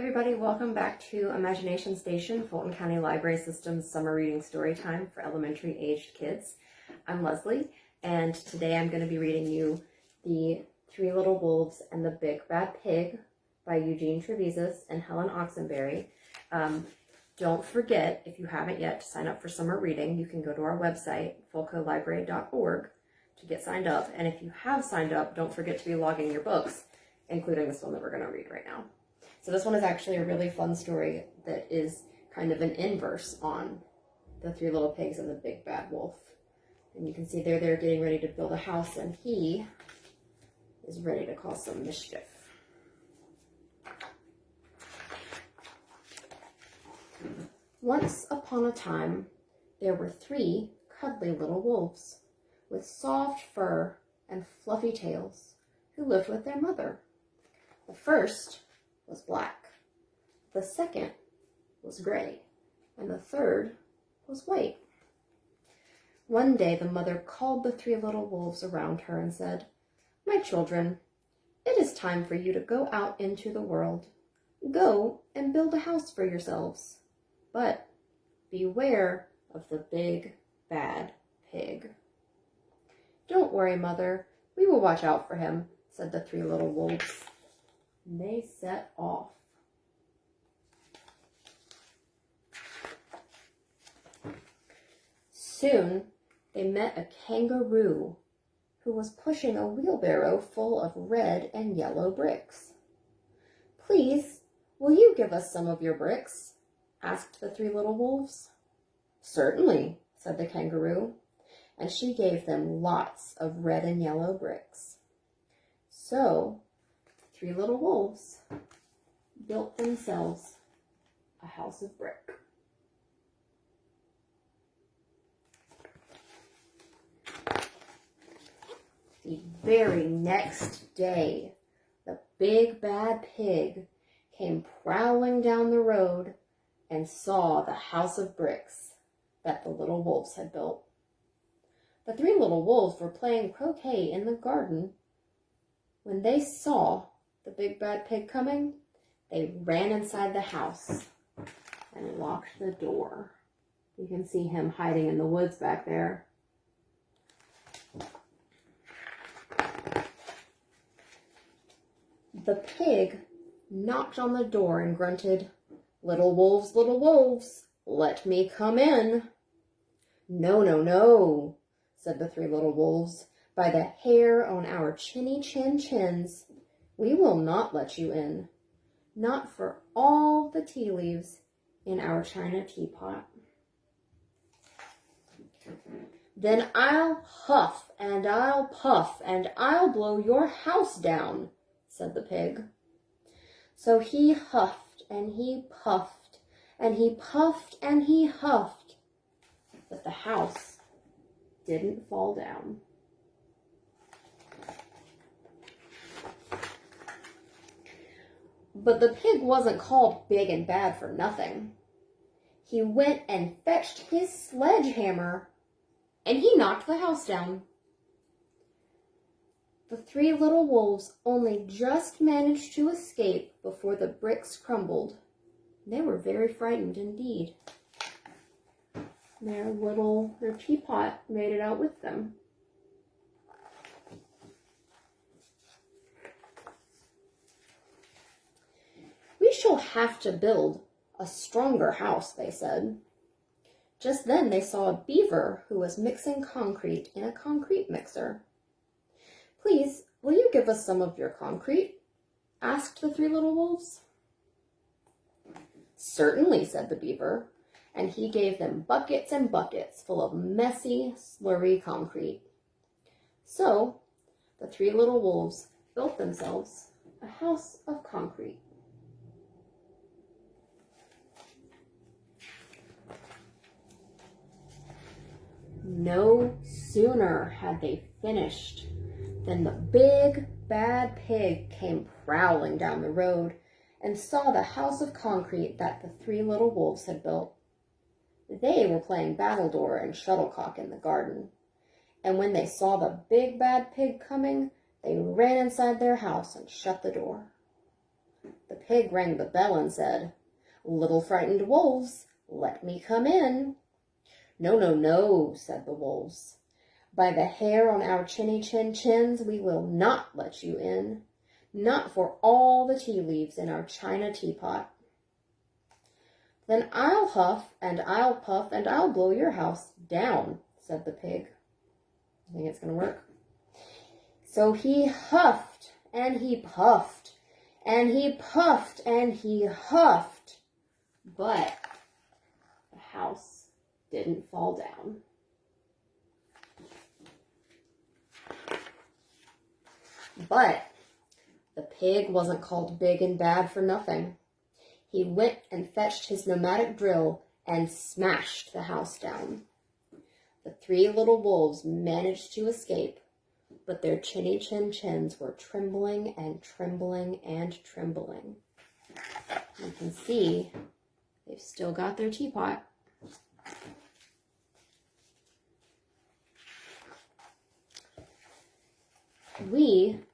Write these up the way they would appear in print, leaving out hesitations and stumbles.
Everybody, welcome back to Imagination Station, Fulton County Library System's summer reading story time for elementary aged kids. I'm Leslie, and today I'm going to be reading you The Three Little Wolves and the Big Bad Pig by Eugene Trevises and Helen Oxenberry. Don't forget, if you haven't yet, to sign up for summer reading. You can go to our website, fulcolibrary.org, to get signed up. And if you have signed up, don't forget to be logging your books, including this one that we're going to read right now. So this one is actually a really fun story that is kind of an inverse on The Three Little Pigs and the Big Bad Wolf. And you can see they're getting ready to build a house, and he is ready to cause some mischief. Once upon a time, there were three cuddly little wolves with soft fur and fluffy tails who lived with their mother. The first was black, the second was gray, and the third was white. One day the mother called the three little wolves around her and said, "My children, it is time for you to go out into the world. Go and build a house for yourselves, but beware of the big bad pig." "Don't worry, Mother, we will watch out for him," said the three little wolves. They set off. Soon they met a kangaroo who was pushing a wheelbarrow full of red and yellow bricks. "Please, will you give us some of your bricks?" asked the three little wolves. "Certainly," said the kangaroo, and she gave them lots of red and yellow bricks. So three little wolves built themselves a house of brick. The very next day, the big bad pig came prowling down the road and saw the house of bricks that the little wolves had built. The three little wolves were playing croquet in the garden. When they saw the big bad pig coming, they ran inside the house and locked the door. You can see him hiding in the woods back there. The pig knocked on the door and grunted, little wolves, let me come in." "No, no, no," said the three little wolves. "By the hair on our chinny chins, we will not let you in. Not for all the tea leaves in our china teapot." "Then I'll huff and I'll puff and I'll blow your house down," said the pig. So he huffed and he puffed and he puffed and he huffed, but the house didn't fall down. But the pig wasn't called big and bad for nothing. He went and fetched his sledgehammer and he knocked the house down. The three little wolves only just managed to escape before the bricks crumbled. They were very frightened indeed. Their teapot made it out with them. "We shall have to build a stronger house," they said. Just then they saw a beaver who was mixing concrete in a concrete mixer. "Please, will you give us some of your concrete?" asked the three little wolves. "Certainly," said the beaver, and he gave them buckets and buckets full of messy, slurry concrete. So the three little wolves built themselves a house of concrete. No sooner had they finished than the big bad pig came prowling down the road and saw the house of concrete that the three little wolves had built. They were playing battledore and shuttlecock in the garden, and when they saw the big bad pig coming, they ran inside their house and shut the door. The pig rang the bell and said, "Little frightened wolves, let me come in." "No, no, no," said the wolves. "By the hair on our chins, we will not let you in. Not for all the tea leaves in our china teapot." "Then I'll huff, and I'll puff, and I'll blow your house down," said the pig. I think it's going to work. So he huffed, and he puffed, and he puffed, and he huffed, but the house didn't fall down. But the pig wasn't called big and bad for nothing. He went and fetched his pneumatic drill and smashed the house down. The three little wolves managed to escape, but their chins were trembling and trembling and trembling. You can see they've still got their teapot. "We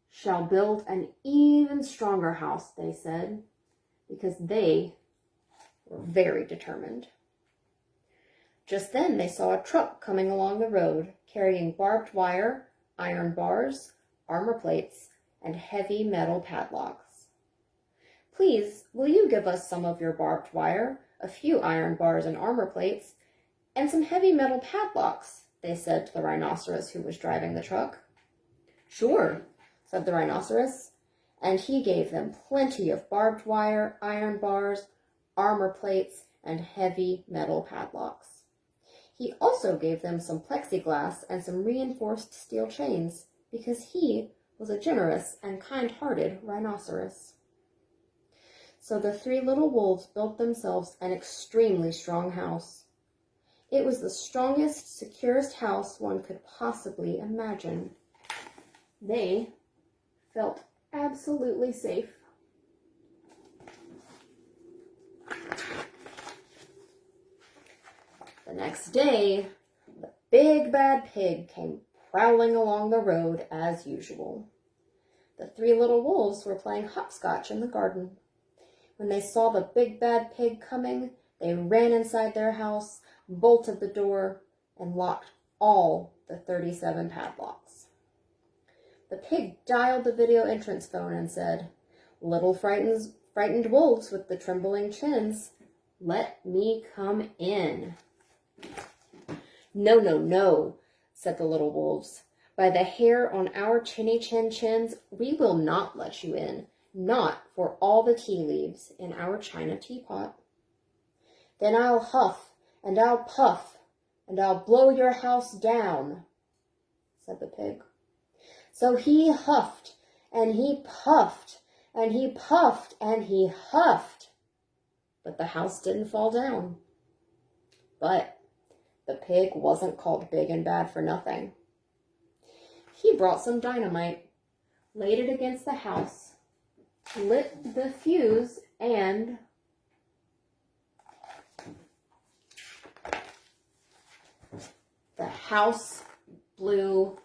shall build an even stronger house," they said, because they were very determined. Just then they saw a truck coming along the road, carrying barbed wire, iron bars, armor plates, and heavy metal padlocks. "Please, will you give us some of your barbed wire, a few iron bars and armor plates, and some heavy metal padlocks?" they said to the rhinoceros who was driving the truck. "Sure," said the rhinoceros, and he gave them plenty of barbed wire, iron bars, armor plates, and heavy metal padlocks. He also gave them some plexiglass and some reinforced steel chains, because he was a generous and kind-hearted rhinoceros. So the three little wolves built themselves an extremely strong house. It was the strongest, securest house one could possibly imagine. They felt absolutely safe. The next day, the big bad pig came prowling along the road as usual. The three little wolves were playing hopscotch in the garden. When they saw the big bad pig coming, they ran inside their house, bolted the door, and locked all the 37 padlocks. The pig dialed the video entrance phone and said, "Little frightened wolves with the trembling chins, let me come in." "No, no, no," said the little wolves. "By the hair on our chins, we will not let you in, not for all the tea leaves in our china teapot." "Then I'll huff, and I'll puff, and I'll blow your house down," said the pig. So he huffed, and he puffed, and he puffed, and he huffed, but the house didn't fall down. But the pig wasn't called big and bad for nothing. He brought some dynamite, laid it against the house, lit the fuse, and the house blew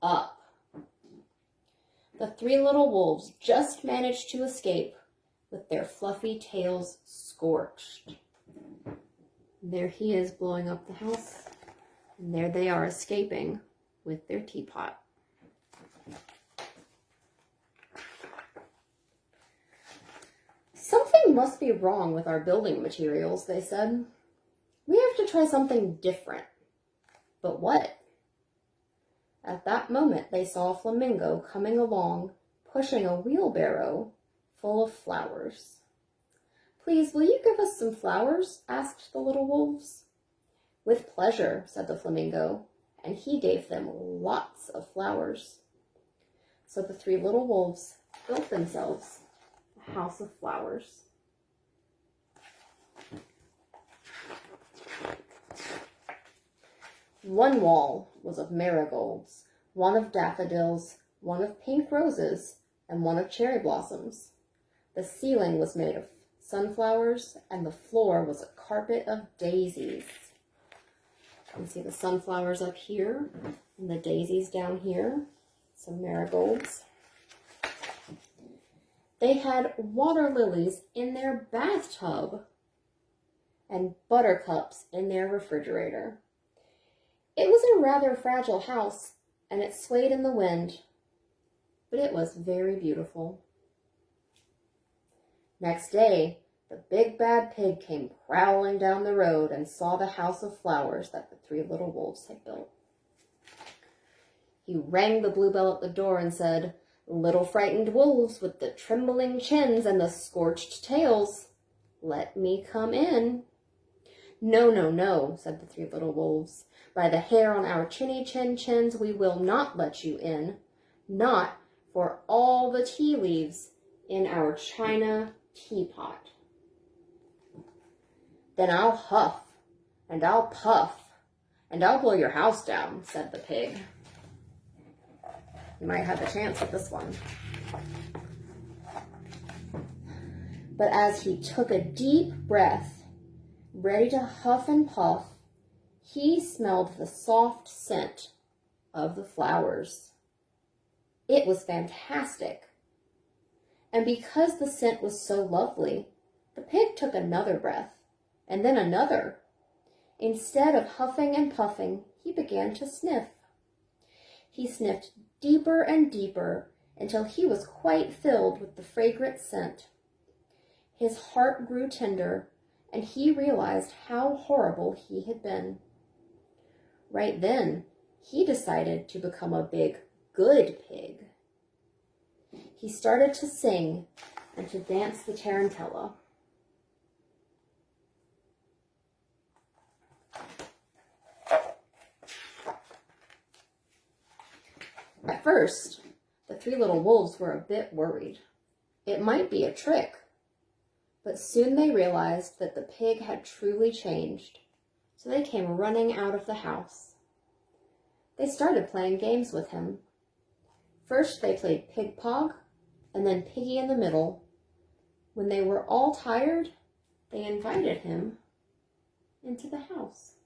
up. The three little wolves just managed to escape with their fluffy tails scorched. There he is blowing up the house, and there they are escaping with their teapot. "Something must be wrong with our building materials," they said. "We have to try something different." But what? At that moment they saw a flamingo coming along, pushing a wheelbarrow full of flowers. "Please, will you give us some flowers?" asked the little wolves. "With pleasure," said the flamingo, and he gave them lots of flowers. So the three little wolves built themselves a house of flowers. One wall was of marigolds, one of daffodils, one of pink roses, and one of cherry blossoms. The ceiling was made of sunflowers, and the floor was a carpet of daisies. You can see the sunflowers up here, and the daisies down here, some marigolds. They had water lilies in their bathtub and buttercups in their refrigerator. It was a rather fragile house, and it swayed in the wind, but it was very beautiful. Next day, the big bad pig came prowling down the road and saw the house of flowers that the three little wolves had built. He rang the bluebell at the door and said, "Little frightened wolves with the trembling chins and the scorched tails, let me come in." "No, no, no," said the three little wolves. "By the hair on our chinny chin chins, we will not let you in, not for all the tea leaves in our china teapot." "Then I'll huff, and I'll puff, and I'll blow your house down," said the pig. You might have a chance at this one. But as he took a deep breath, ready to huff and puff, he smelled the soft scent of the flowers. It was fantastic. And because the scent was so lovely, the pig took another breath, and then another. Instead of huffing and puffing, he began to sniff. He sniffed deeper and deeper until he was quite filled with the fragrant scent. His heart grew tender, and he realized how horrible he had been. Right then, he decided to become a big, good pig. He started to sing and to dance the tarantella. At first, the three little wolves were a bit worried. It might be a trick, but soon they realized that the pig had truly changed, so they came running out of the house. They started playing games with him. First, they played Pig Pog, and then Piggy in the Middle. When they were all tired, they invited him into the house.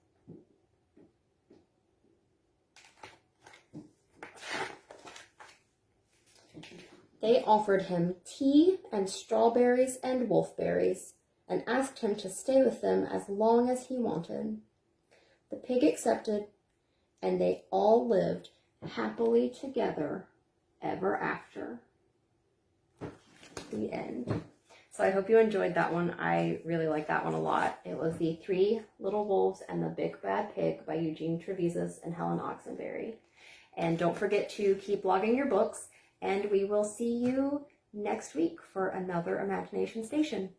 They offered him tea and strawberries and wolfberries and asked him to stay with them as long as he wanted. The pig accepted, and they all lived happily together ever after. The end. So I hope you enjoyed that one. I really like that one a lot. It was The Three Little Wolves and the Big Bad Pig by Eugene Trevisis and Helen Oxenberry. And don't forget to keep blogging your books, and we will see you next week for another Imagination Station.